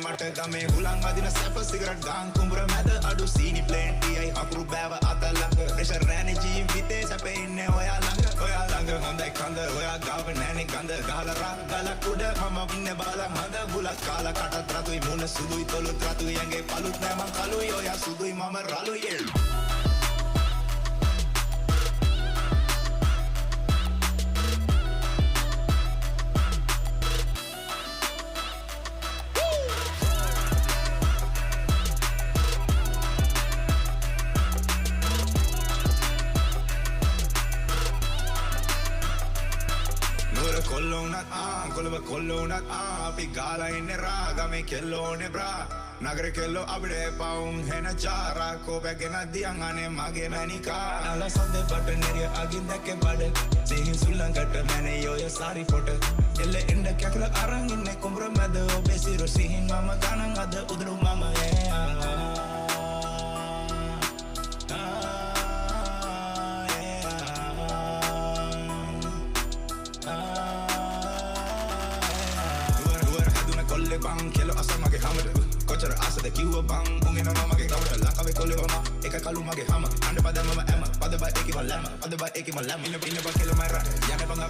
මට ගමේ හුලං අදින සැප සිගරට් ගාන් කුඹුර මැද අඩු සීනි ප්ලේන්ටියයි අකුරු බෑව අතලක ප්‍රෙෂර් රෑනේ ජීවිතේ සැපේ ඉන්නේ ඔයා ළඟ හොඳයි කඳ ඔයා ගාව නෑනේ ගඳ ගහලා රා ගලක් උඩ මම ඉන්නේ බාලා මඳ බුලක් කාලා කටත් රතුයි මුණ සුදුයි තොලුත් රතුයි ඇඟේ පළුත් නෑ මං කළුයි ඔයා සුදුයි මම රළුයි කොල්ලෝනත් අපි ගාලා ඉන්නේ රාගමේ කෙල්ලෝනේ බ්‍රා නගර කෙල්ලෝ අපිට පවුම් හෙන චාරා කෝපගෙන දියන් අනේ මගේ මැනිකා අලසන්දේ බටනරිය අගින් දැක්කේ බඩ සිහින් සුල්ලංකට මැනේ ඔය සාරි ෆොට එල්ල එන්න කැකල අරන් ඉන්නේ කුඹර මැද ඔබේ සිරු සිහින් මම ගණන් අද උදුරු මම bang kelo asa mage hamada kochara asa de kiwa bang unge no mage kawata lakawe kolle mama eka kalu mage hama ande pada mama ema pada ba eki malama pada ba eki malama ina ba kelo mara yana bang